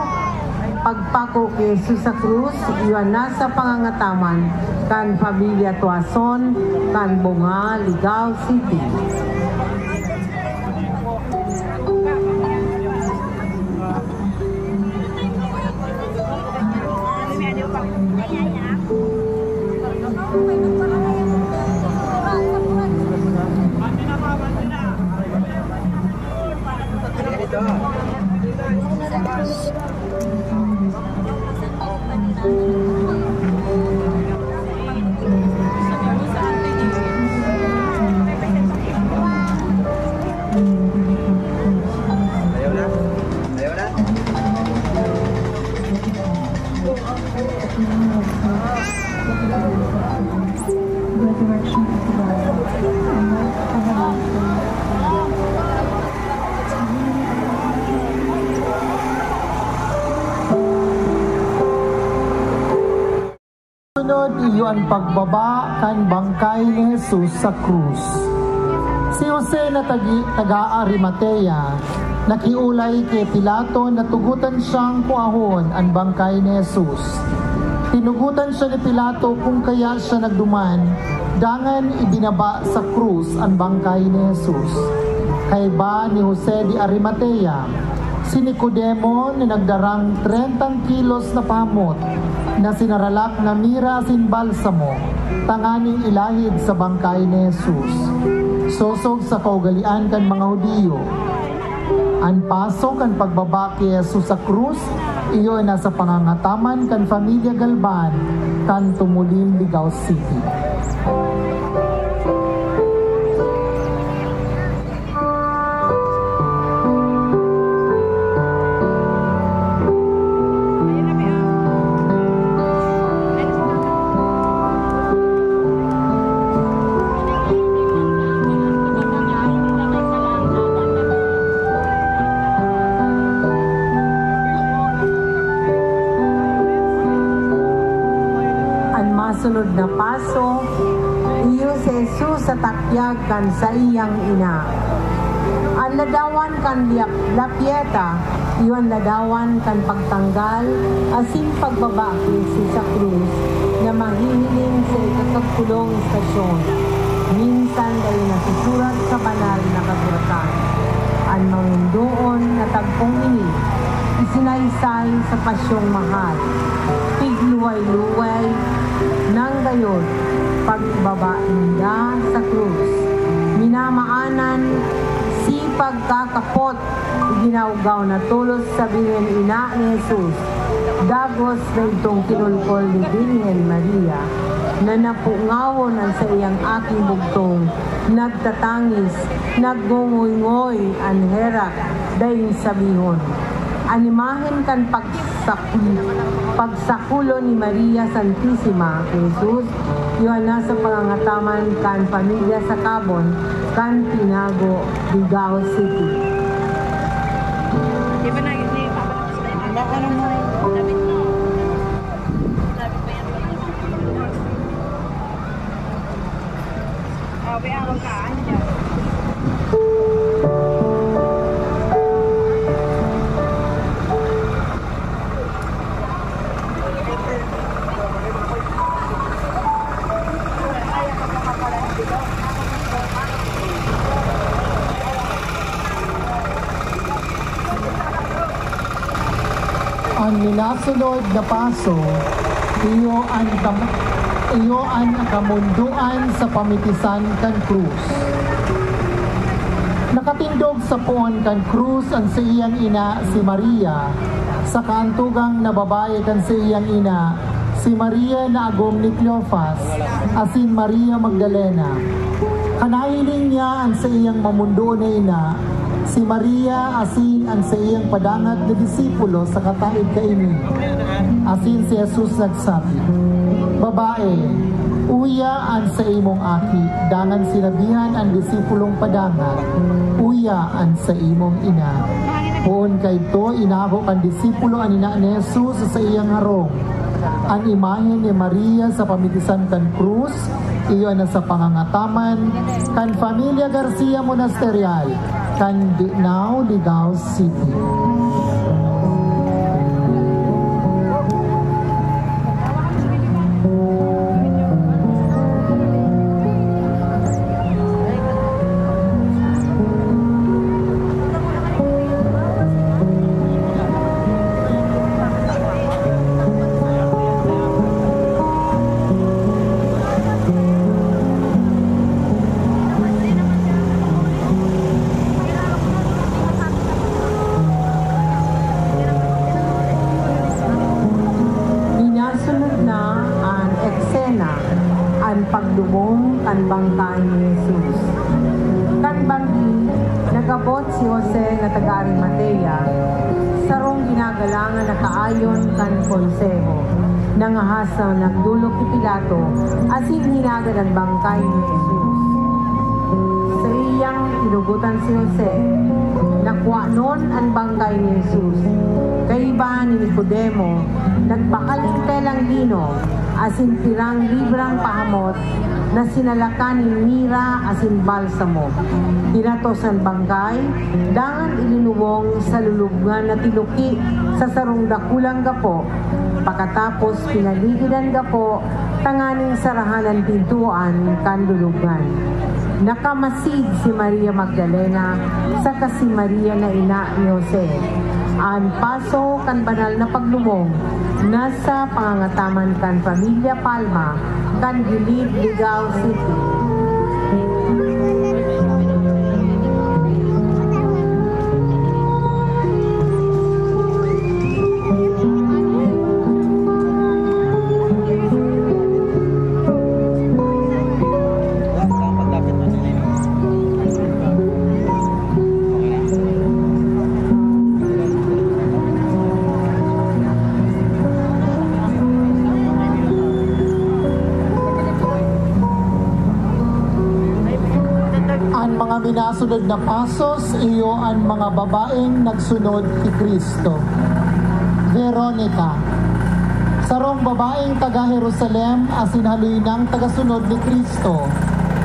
A: pagpako kay Jesus sa krus, iwan nasa pangangataman kan pamilya Tuason, kan Bunga, Ligao City.
B: Sunod iyo ang pagbaba kan bangkay ni Jesus sa krus. Si Jose na taga Arimatea, nakiulay kay Pilato na tugutan siyang kuahon ang bangkay ni Jesus. Tinugutan siya ni Pilato kung kaya siya nagduman, dangan ibinaba sa krus ang bangkay ni Jesus. Kay ba ni Jose de Arimatea, si Nicodemo na nagdarang 30 kilos na pamot, na sinaralak na mira sin balsamo, tanganing ilahid sa bangkay ni Jesus. Sosog sa kaugalian kan mga Hudiyo. Ang pasok kan pagbaba kay Jesus sa krus, iyo ay nasa pangangataman kan Pamilya Galban, kan Tumulim, Ligao City.
A: Sunod na paso, iyo si Jesus sa takyag kan sa iyang ina. Ang ladawan kan lapieta, iyo ang ladawan kan pagtanggal, asin pagbaba kay sa krus, na mahihiling sa ikakagpulong istasyon. Minsan ay nasusurat sa banal na kasuratan. Ang mangundoon na tagpong ini, isinaysay sa pasyong mahal. Pigluway-luway, nang gayon, pagbaba niya sa krus. Minamaanan, si pagkakapot, iginaugaw na tulos sa Birhen Ina ni Jesus. Dagos na itong kinulkol ni Birhen Maria, na napungawon ang sa iyang aking bugtong, nagtatangis, naggungoy-ngoy, ang herak, dahin sabihon. Animahin kan pagsakulo ni Maria Santissima, Jesus, yun nasa pangangataman kan Pamilya sa Cabon, kan Pinago, Ligao City.
B: Ang ninasunod na paso, iyo ang kamunduan sa pamitisan kan krus. Nakatindog sa puon kan krus ang sa iyang ina si Maria, sa kaantugang na babae kan sa iyang ina si Maria na agom ni Cleophas, asin Maria Magdalena. Kanahiling niya ang sa iyang mamundo na ina, si Maria asin ang sa iyang padangat na disipulo sa kataid kaini. Asin si Jesus nagsabi, "Babae, uyaan sa imong aki." Dangan sinabihan ang disipulong padangat, "Uyaan sa imong ina." Poon kay to inako kan disipulo ang ina ni Jesus sa iyang harong. Ang imahe ni Maria sa pamitisan kan krus, iyo na sa pangangataman kan Familia Garcia Monasterial, kan Dinao, Ligao City.
A: Pagdubong kan bangkay ni Jesus. Kan banggi, nagabot si Jose nga taga Arimatea, sarong ginagalangan na kaayon kan konseho. Nangahasa nagdulog ti Pilato, asin hinagad ang bangkay ni Jesus. Sa iyang inugutan si Jose, nakuha nun ang bangkay ni Jesus. Kaiba ni Nicodemo, nagpakaling telang lino, asin tirang librang pahamot na sinalakan ni mira asin balsamo. Tinatosan bangkay, dangan ilinuwong sa lulubngan na tiluki sa sarong dakulang gapo. Pakatapos pinaligidan gapo, tanganing sarahanan pintuan kan lulubngan. Nakamasid si Maria Magdalena sa kasi Maria na ina ni Jose. Ang paso kan banal na paglumong, nasa pangangataman kan Pamilya Palma, kan Gilid, Ligao City.
B: Minasunod na pasos, iyo ang mga babaeng nagsunod kay Kristo. Veronica, sarong babaeng taga Jerusalem asin halinang tagasunod ni Kristo,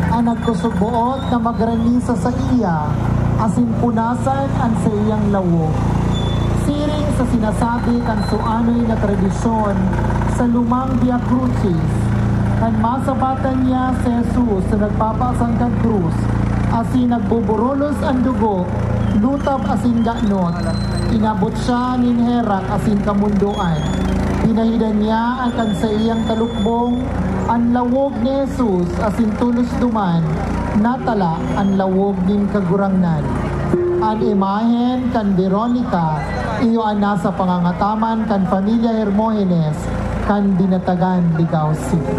B: ang nagkusubuot na magranisa sa iya asin punasan ang sa iyang lawo. Siring sa sinasabi kan suanoy na tradisyon sa lumang Via Crucis, kan masabatan niya si Jesus na nagpapasang kan krus, asin nagbuburolos ang dugo, lutab asin ganot, inabot siya nin herak asin kamunduan. Pinahidan niya ang kansa iyang talukbong, ang lawog ni Jesus asin tulos duman, natala ang lawog nin kagurangnan. Ang imahen kan Veronica, iyo ang nasa pangangataman kan Familia Hermogenes, kan Dinatagan, Ligao City.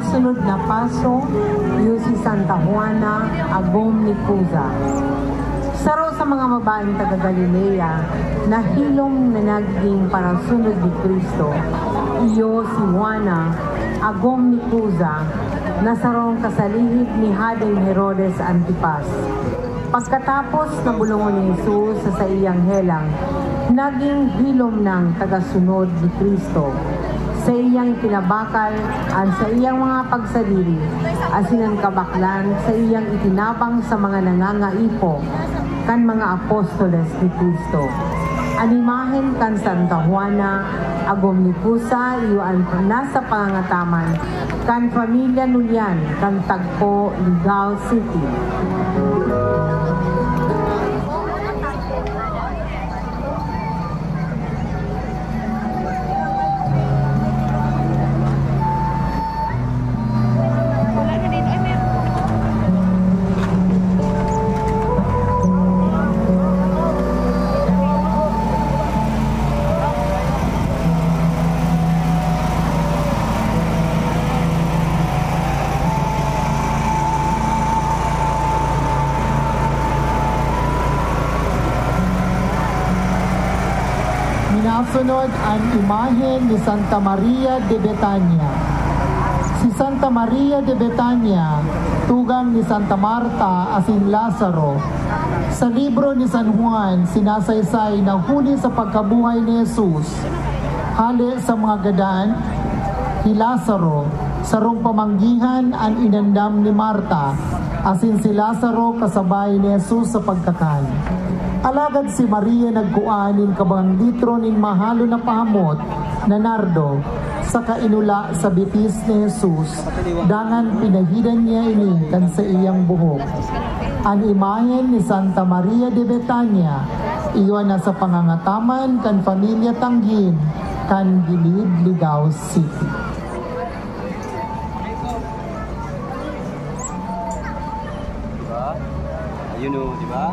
A: Sunod na paso, yung si Santa Juana Agom ni Cuza. Saro sa mga babaeng taga Galilea na hilom na naging parang sunod ni Kristo, iyo si Juana Agom ni Cuza na sarong kasalihid ni Hadeng Herodes Antipas. Pagkatapos na bulungon ni Jesus sa iyang helang, naging hilom ng tagasunod ni Kristo. Sa iyang pinabakal ang sa iyang mga pagsaliri, asinan kabaklan sa iyang itinabang sa mga nangangaipo kan mga apostoles ni Kristo. Animahin kan Santa Juana Agom ni Cuza, iyo ang nasa pangangataman kan Pamilya Nulyan, kan Tagpo, Ligao City.
C: Wala na dito. Ay, meron.
B: Minasunod ang imahen ni Santa Maria de Betania. Si Santa Maria de Betania, tugang ni Santa Marta asin Lazaro. Sa libro ni San Juan, sinasaysay na huli sa pagkabuhay ni Jesus, hali sa mga gadan, si Lazaro, sarong pamanggihan ang inandam ni Marta, asin si Lazaro kasabay ni Jesus sa pagkakan. Alagad si Maria nagkuanin kabang litro nin mahalo na pahamot na nardo sa kainula sa bitis ni Jesus, dangan pinahidan niya ini kan sa iyang buhok. Ang imahen ni Santa Maria de Betania, iyon na sa pangangataman kan Pamilya Tanggin, kan Gilid, Ligao City.
D: Ayun o, di ba?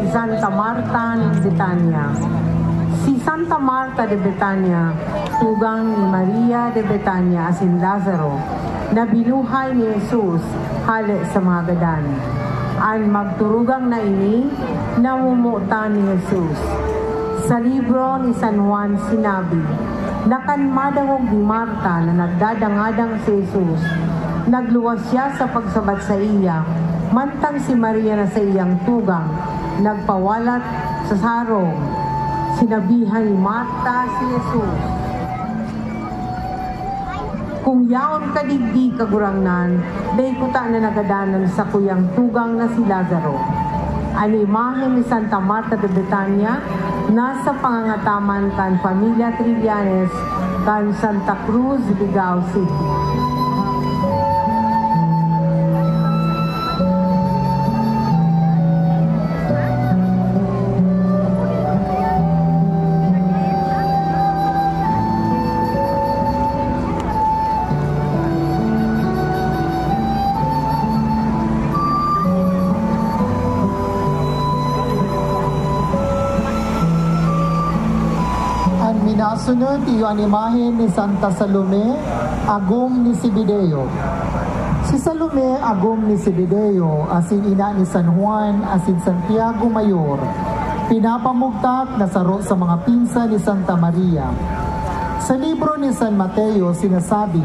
A: Santa Marta de Betania. Si Santa Marta de Betania, tugang ni Maria de Betania asin Lazaro, na binuhay ni Jesus hali sa mga gadan. Ang magturugang na ini, namumuta ni Jesus. Sa libro ni San Juan sinabi, nakanmadangog ni Marta na nagdadangadang si Jesus. Nagluwas siya sa pagsabat sa iya, mantang si Maria na sa iyang tugang, nagpawalat sa sarong. Sinabihan ni Marta si Jesus, kung yaon ka digdi kagurangnan, day kuta na nagadanan sa kuyang tugang na si Lazaro. Ang imahe ni Santa Marta de Betania, nasa pangangataman kan Pamilya Trillanes, kan Santa Cruz, Ligao City.
B: Minasunod iyo ang imahen ni Santa Salome, agum ni Zebedeo. Si Salome, agum ni Zebedeo, asin ina ni San Juan, asin Santiago Mayor, pinapamugtak na saro sa mga pinsa ni Santa Maria. Sa libro ni San Mateo, sinasabi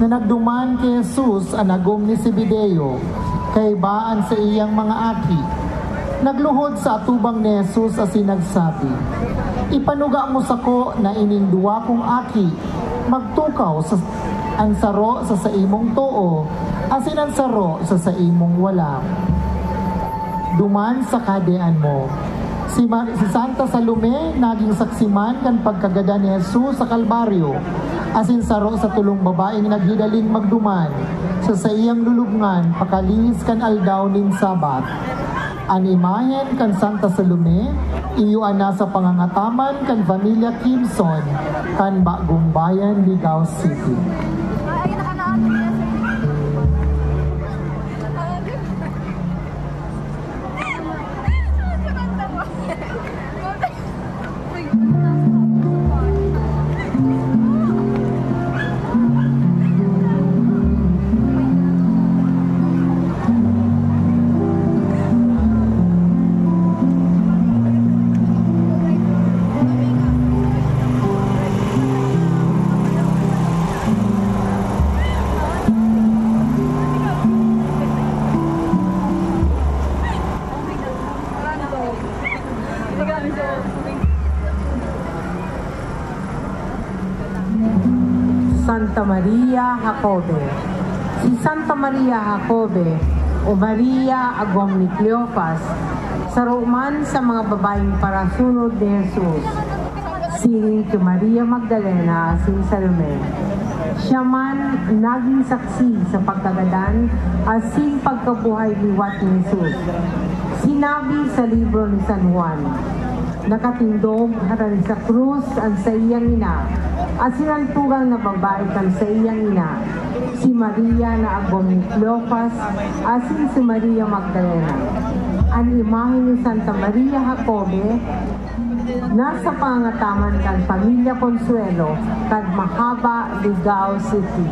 B: na nagduman kay Jesus ang agum ni Zebedeo, kay baan sa iyang mga aki. Nagluhod sa atubang ni Jesus asin nagsabi, ipanuga mo sako na ining duwa kong aki, magtukaw sa ang saro sa imong too, asin ang saro sa imong wala. Duman sa kadean mo. Si Santa Salome naging saksiman kan pagkagada ni Jesus sa Kalbaryo, asin saro sa tulong babaeng naghidaling magduman sa iyang lulubngan pakalis kan aldaw ning Sabat. Ang imahen kan Santa Salome, iyo ana sa pangangataman kan Pamilya Kimson, kan Bagong Bayan, Ligao City.
A: Santa Maria Jacobe. Si Santa Maria Jacobe o Maria Agom ni Cleopas, saruman sa mga babaeng parasunod ni Jesus. Si Maria Magdalena, si Salome. Siya man naging saksi sa pagkagadan asin pagkabuhay liwat ni Jesus. Sinabi sa libro ni San Juan, nakatindog haran sa krus ang sa iyang ina, at sinantugang na babae kan sa iyang ina, si Maria na agom ni Cleopas, asin si Maria Magdalena. Ang imahe ni Santa Maria Jacobe, nasa pangataman kan Pamilya Consuelo, kag Mahaba, Ligao City.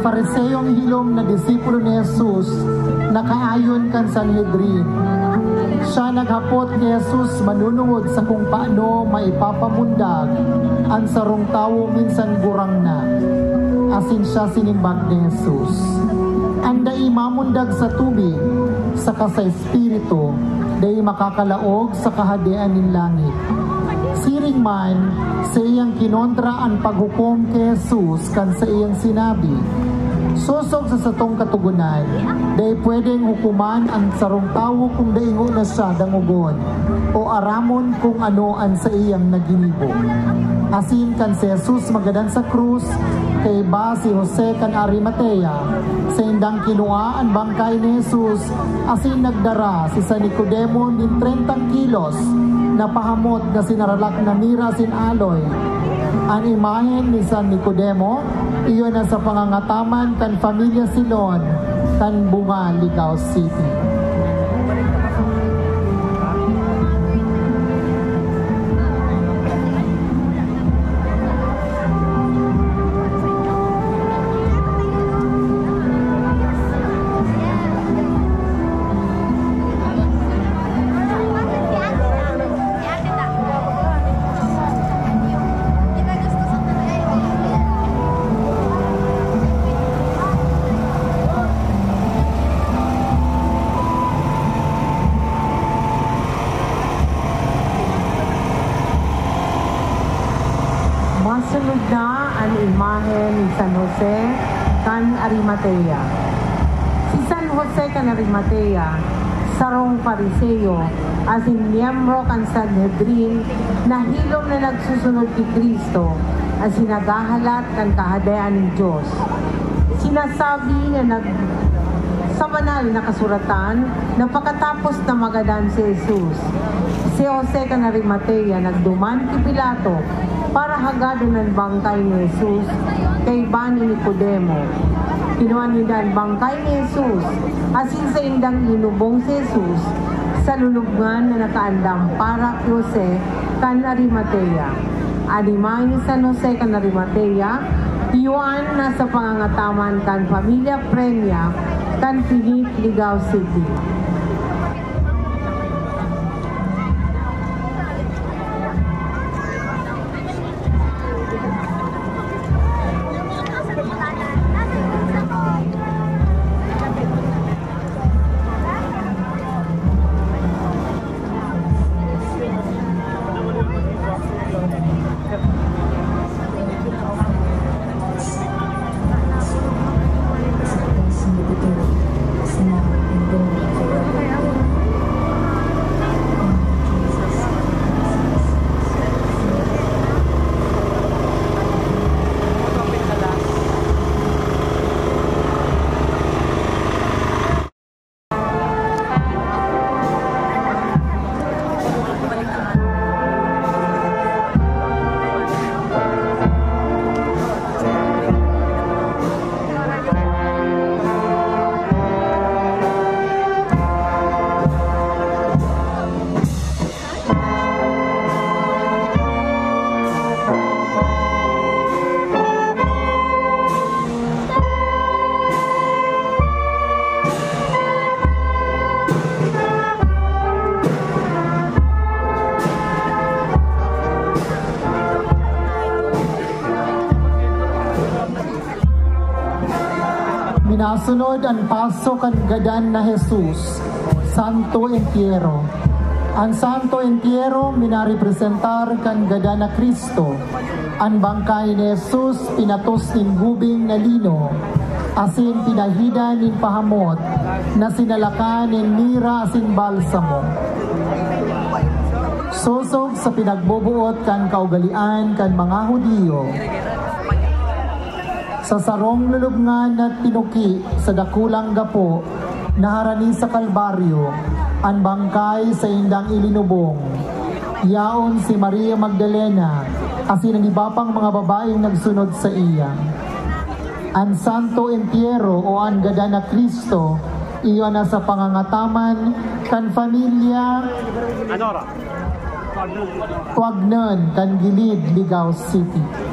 B: Fariseyong hilom na disipulo ni Jesus nakaayon kan Sanhedrin. Siya naghapot ni Jesus manunungod sa kung paano maipapamundag ang sarong tawo minsan gurang na. Asin siya sinimbag ni Jesus. Ang dai mamundag sa tubig, saka sa espiritu, dai makakalaog sa kahadian ng langit. Siring man, sa iyang kinontra ang paghukom kay Jesus kan sa iyang sinabi, susog sa satong katugunan, day pwedeng hukuman ang sarong tawo kung daingo na siya dangugon, o aramon kung ano ang sa iyang naginibo. Asin kan si Jesus magadan sa krus, kay ba si Jose kan Arimatea, sa indang kinua ang bangkay ni Jesus, asin nagdara si San Nicodemo din 30 kilos, na pahamot na sinaralak na mira sin aloy. Ang imahen ni San Nicodemo, iyon na sa pangangataman kan Pamilya Silon, kan Bunga, Ligao City.
A: Masunod na ang imahe ni San Jose kan Arimatea. Si San Jose kan Arimatea, sarong Fariseo, asin miyembro kan Sanhedrin, na hilom na nagsusunod kay Kristo, at sinagahalat kan kahadayaan ng Diyos. Sinasabi na sa banal na kasuratan na pagkatapos na magadan si Jesus, si Jose kan Arimatea nagduman kay Pilato para hagadon ang bangkay ni Jesus kay Bani Nicodemo. Kinuha nila ang bangkay ni Jesus, asin sa indang inubong si Jesus sa lulubngan na nakaandam para kay Jose kan Arimatea. Animay ni San Jose kan Arimatea, iwan na sa pangangataman kan Pamilya Premia kan Philip, Ligao City.
D: Sa
B: Masunod ang paso kan gadan na Jesus, Santo Entierro. Ang Santo Entierro minarepresentar kan gadan na Kristo. Ang bangkay ni Jesus pinatos nin gubing na lino, asin pinahida nin pahamot, na sinalakan nin mira asin balsamo. Sosog sa pinagbubuot kan kaugalian kan mga Hudiyo. Sa sarong lulubngan at tinuki sa dakulang gapo, naharani sa Kalbaryo, ang bangkay sa indang ilinubong. Yaon si Maria Magdalena, asin ang iba pang mga babaeng nagsunod sa iya. Ang Santo Entierro o ang gada na Kristo, iyo na sa pangangataman kan familia Tuagnon kan Gilid, Ligao City.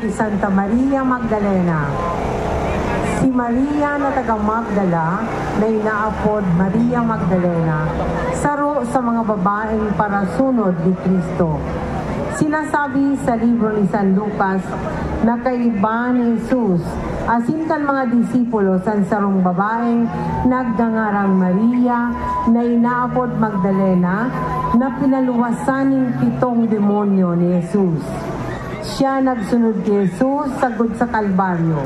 A: Santa Maria Magdalena. Si Maria na taga Magdala na inaapod Maria Magdalena, saro sa mga babaeng parasunod ni Kristo. Sinasabi sa libro ni San Lucas na kaiba ni Jesus, asin kan mga disipulo sa sarong babaeng nagdangarang Maria na inaapod Magdalena na pinaluwasan ng 7 demonyo ni Jesus. Siya nagsunod kay Jesus sagod sa Kalbaryo.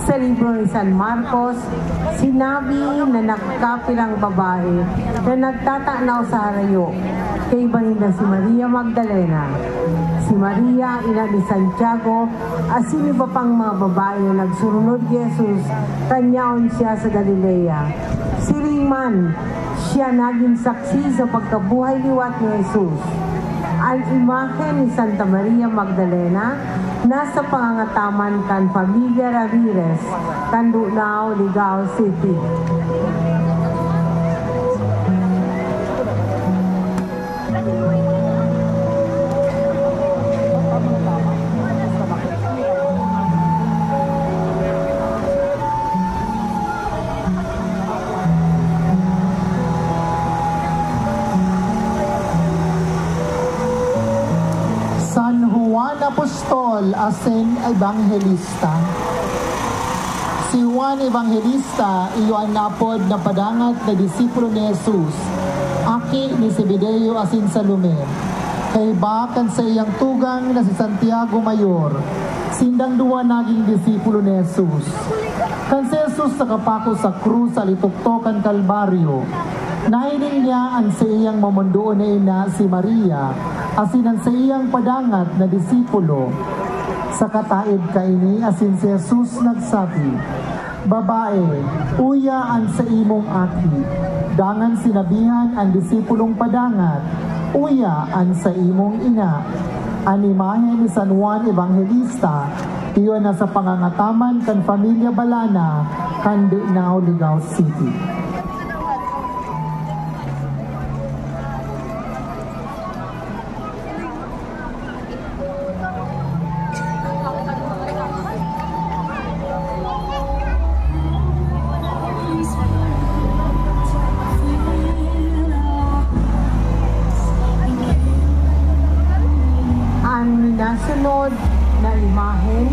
A: Sa libro ni San Marcos, sinabi na nagkapilang babae na nagtatanaw sa harayo. Kay iba si Maria Magdalena, si Maria, ina ni Santiago, asin iba pang mga babae na nagsunod kay Jesus, kanyaon siya sa Galilea. Si Riman, siya naging saksi sa pagkabuhay liwat ni Jesus. Ang imahe ni Santa Maria Magdalena nasa pangangataman kan Pamilya Ramirez, Candunao, Ligao City.
B: Apostol asin Evangelista. Si Juan Evangelista iyo ang napod na padangat na disipulo ni Jesus, aki ni Zebedeo asin Salome. Kay bakan sa iyang tugang na si Santiago Mayor, sindang duwa naging disipulo ni Jesus. Kan si Jesus nakapako sa krus sa lituktokan Kalbaryo, nahiling niya ang sa iyang mamundoon na ina si Maria, asin ang sa iyang padangat na disipulo. Sa kataid kaini asin si Jesus nagsabi, "Babae, uya ang sa imong aki." Dangan sinabihan ang disipulong padangat, "Uya ang sa imong ina." Ang imahe ni San Juan Evangelista, iyon na sa pangangataman kan Pamilya Balana, Candunao, Ligao City.
A: Nasunod na imahen,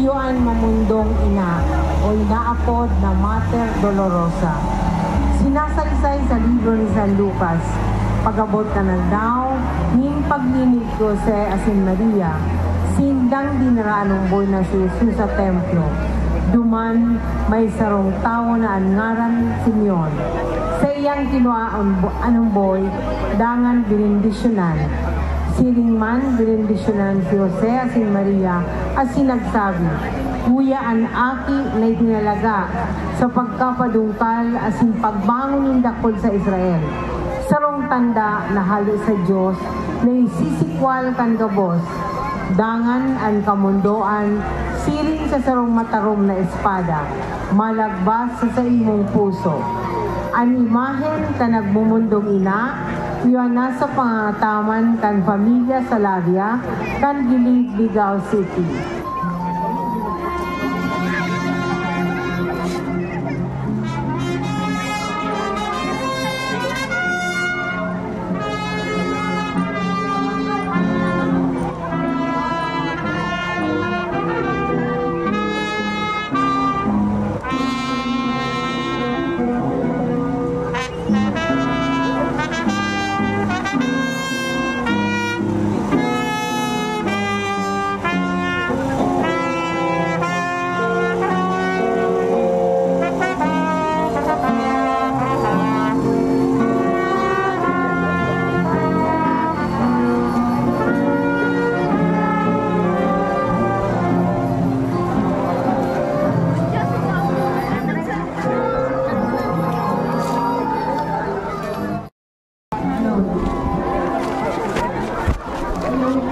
A: Yuan Mamundong Ina o inaapod na Mater Dolorosa. Sinasalisay sa libro ni San Lucas, pagabot ka na daw, ning paglinig ko sa Asin Maria, sindang dinaraan ng boy na si Jesus sa templo. Duman may sarong tao na angaran Simeon. Sa iyang kinuhaan anong boy, dangan binindisyonan. Siling man binindisyonan si Jose Asin Maria at sinagsabi, Kuya an aki na itinalaga sa pagkapadungkal asin pagbangon ng dakod sa Israel. Sarong tanda na halo sa Diyos na isisikwal kan gabos. Dangan ang kamundoan, siling sa sarong matarom na espada, malagbas sa imong puso. Ang imahen ka nagmumundong ina, iyon nasa pangataman kan pamilya sa Lavia, kan Gilig, Ligao City.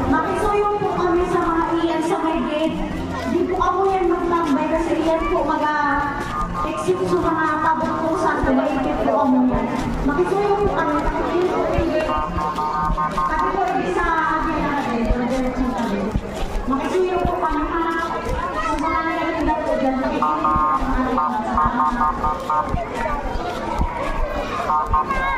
D: Makisuyo po kami sa mga iyan sa may gate. Di po ako yan magtambay kasi yan po mag-exit sa mga pabungkusan. Tumaikit po ako yan. Makisuyo po kami. Makisuyo po kami. Kasi po rin sa akin natin. Makisuyo po kami. Sa mga nila po dyan. Makisuyo po kami.